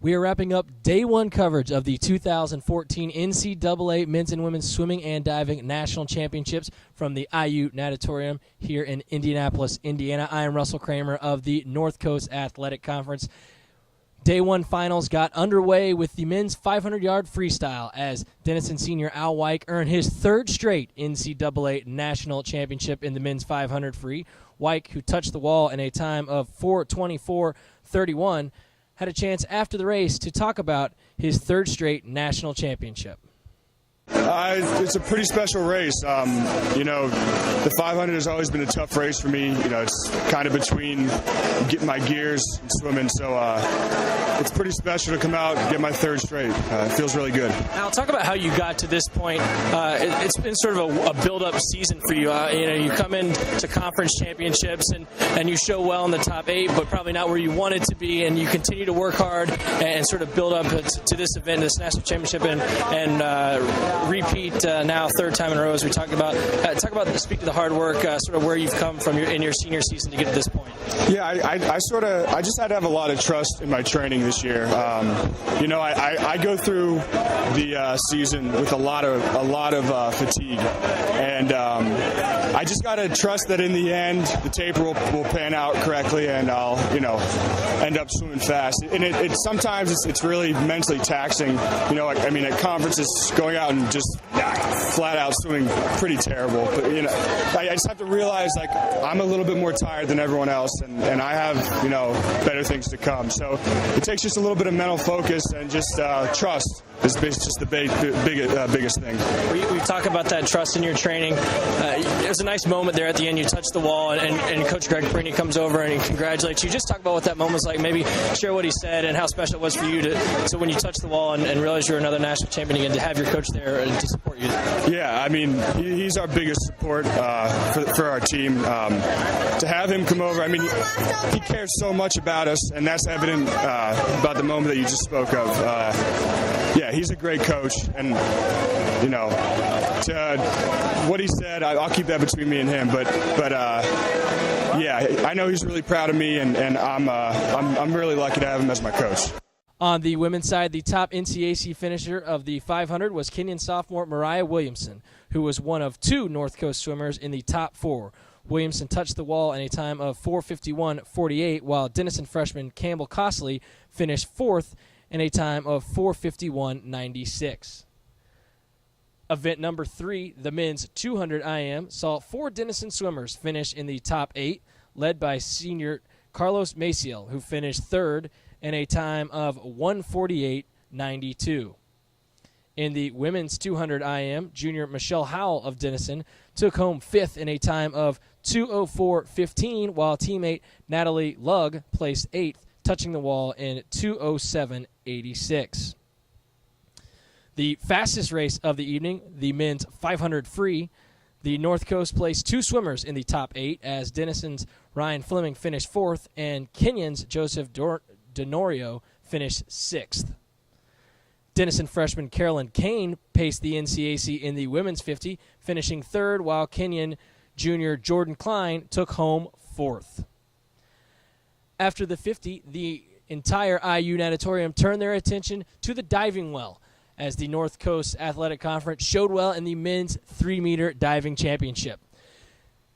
We are wrapping up day one coverage of the 2014 NCAA Men's and Women's Swimming and Diving National Championships from the IU Natatorium here in Indianapolis, Indiana. I am Russell Kramer of the North Coast Athletic Conference. Day one finals got underway with the men's 500-yard freestyle as Denison senior Al Weick earned his third straight NCAA National Championship in the men's 500 free. Weick, who touched the wall in a time of 4:24.31, had a chance after the race to talk about his third straight national championship. It's a pretty special race. The 500 has always been a tough race for me. It's kind of between getting my gears and swimming, so it's pretty special to come out and get my third straight. It feels really good. Now, talk about how you got to this point. It's been sort of a build-up season for you. You come into conference championships and you show well in the top 8, but probably not where you wanted to be, and you continue to work hard and sort of build up to this event, this national championship, and repeat now third time in a row, as we talked about. Speak to the hard work, sort of where you've come from in your senior season to get to this point. Yeah, I just had to have a lot of trust in my training this year. I go through the season with a lot of fatigue, and I just got to trust that in the end the taper will pan out correctly, and I'll end up swimming fast. And sometimes it's really mentally taxing. At conferences, going out and just flat out swimming pretty terrible. But I just have to realize I'm a little bit more tired than everyone else, and I have better things to come. So it takes just a little bit of mental focus and just trust. Is just the biggest thing. We talk about that trust in your training. It was a nice moment there at the end. You touched the wall, and Coach Greg Perini comes over and he congratulates you. Just talk about what that moment was like. Maybe share what he said and how special it was for you so when you touched the wall and realized you're another national champion again, to have your coach there and to support you. Yeah, he's our biggest support for our team. To have him come over, he cares so much about us, and that's evident about the moment that you just spoke of. Yeah, he's a great coach, and what he said, I'll keep that between me and him. But yeah, I know he's really proud of me, and I'm really lucky to have him as my coach. On the women's side, the top NCAC finisher of the 500 was Kenyan sophomore Mariah Williamson, who was one of 2 North Coast swimmers in the top 4. Williamson touched the wall in a time of 4:51.48, while Denison freshman Campbell Costley finished 4th in a time of 4:51.96. Event number 3, the men's 200 IM, saw 4 Denison swimmers finish in the top 8, led by senior Carlos Maciel, who finished 3rd in a time of 1:48.92. In the women's 200 IM, junior Michelle Howell of Denison took home 5th in a time of 2:04.15, while teammate Natalie Lugg placed 8th, touching the wall in 2:07.86. The fastest race of the evening, the men's 500 free, the North Coast placed 2 swimmers in the top 8 as Denison's Ryan Fleming finished 4th and Kenyon's Joseph Denorio finished 6th. Denison freshman Carolyn Kane paced the NCAC in the women's 50, finishing 3rd, while Kenyon junior Jordan Klein took home 4th. After the 50, the entire IU Natatorium turned their attention to the diving well, as the North Coast Athletic Conference showed well in the men's 3-meter diving championship.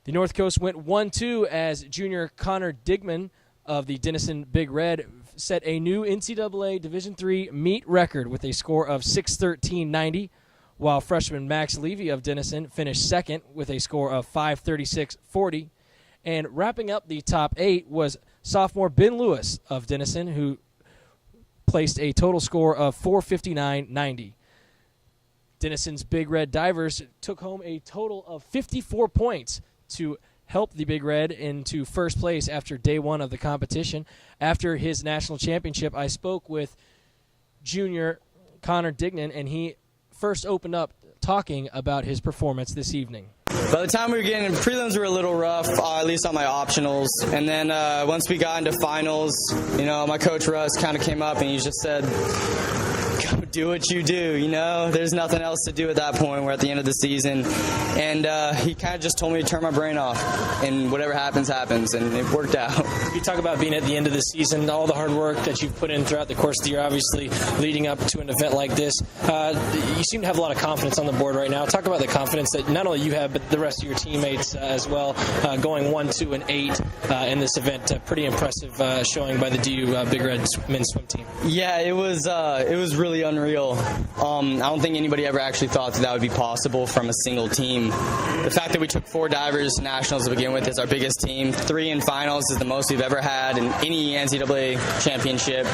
The North Coast went 1-2 as junior Connor Digman of the Denison Big Red set a new NCAA Division III meet record with a score of 6:13.90, while freshman Max Levy of Denison finished 2nd with a score of 5:36.40. And wrapping up the top 8 was sophomore Ben Lewis of Denison, who placed a total score of 4:59.90. Denison's Big Red Divers took home a total of 54 points to help the Big Red into first place after day one of the competition. After his national championship, I spoke with junior Connor Dignan, and he first opened up talking about his performance this evening. By the time we were getting in prelims, we were a little rough, at least on my optionals. And then once we got into finals, my coach Russ kind of came up and he just said, do what you do, you know? There's nothing else to do at that point. We're at the end of the season. And he kind of just told me to turn my brain off, and whatever happens, happens, and it worked out. You talk about being at the end of the season, all the hard work that you've put in throughout the course of the year, obviously leading up to an event like this. You seem to have a lot of confidence on the board right now. Talk about the confidence that not only you have, but the rest of your teammates as well, going 1-2-8 in this event. Pretty impressive showing by the DU Big Red men's swim team. Yeah, it was really unreal. I don't think anybody ever actually thought that would be possible from a single team. The fact that we took 4 divers to nationals to begin with is our biggest team. 3 in finals is the most we've ever had in any NCAA championship.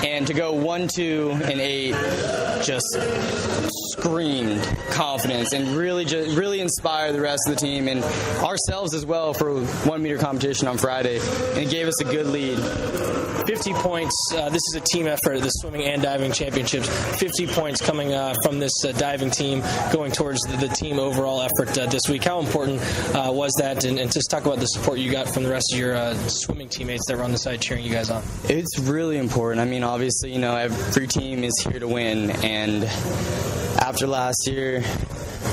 And to go 1-2-8 just screamed confidence and really inspired the rest of the team and ourselves as well for 1-meter competition on Friday. And it gave us a good lead. 50 points. This is a team effort, the swimming and diving championships. 50 points coming from this diving team going towards the team overall effort this week. How important was that? And just talk about the support you got from the rest of your swimming teammates that were on the side cheering you guys on. It's really important. I mean, obviously, you know, every team is here to win. And after last year,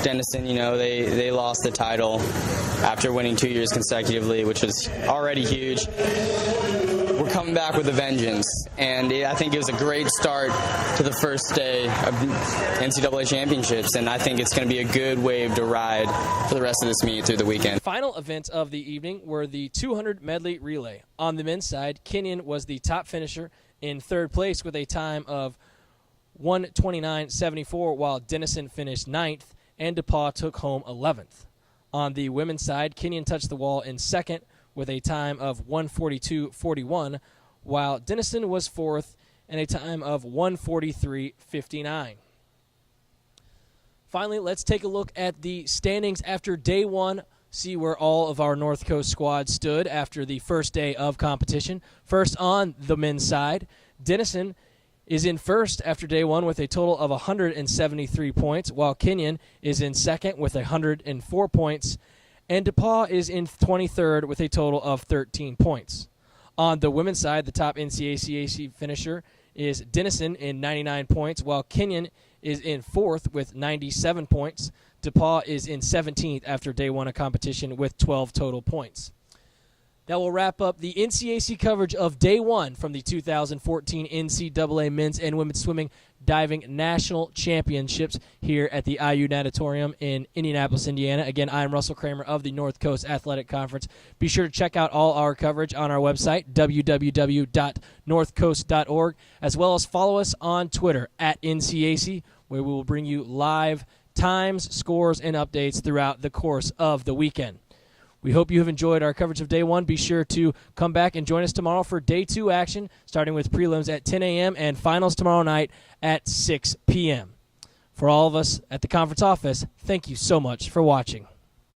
Denison, you know, they lost the title after winning 2 years consecutively, which was already huge. We're coming back with a vengeance, and I think it was a great start to the first day of NCAA championships, and I think it's going to be a good wave to ride for the rest of this meet through the weekend. Final events of the evening were the 200 medley relay. On the men's side, Kenyon was the top finisher in third place with a time of 1:29.74, while Denison finished 9th, and DePaul took home 11th. On the women's side, Kenyon touched the wall in second with a time of 1:42.41, while Denison was 4th and a time of 1:43.59. Finally, let's take a look at the standings after day one, see where all of our North Coast squad stood after the first day of competition. First on the men's side, Denison is in first after day one with a total of 173 points, while Kenyon is in second with 104 points, and DePaul is in 23rd with a total of 13 points. On the women's side, the top NCAC finisher is Denison in 99 points, while Kenyon is in 4th with 97 points. DePaul is in 17th after day one of competition with 12 total points. That will wrap up the NCAC coverage of day one from the 2014 NCAA Men's and Women's Swimming Diving National Championships here at the IU Natatorium in Indianapolis, Indiana. Again, I'm Russell Kramer of the North Coast Athletic Conference. Be sure to check out all our coverage on our website, www.northcoast.org, as well as follow us on Twitter at NCAC, where we will bring you live times, scores, and updates throughout the course of the weekend. We hope you have enjoyed our coverage of day one. Be sure to come back and join us tomorrow for day two action, starting with prelims at 10 a.m. and finals tomorrow night at 6 p.m. For all of us at the conference office, thank you so much for watching.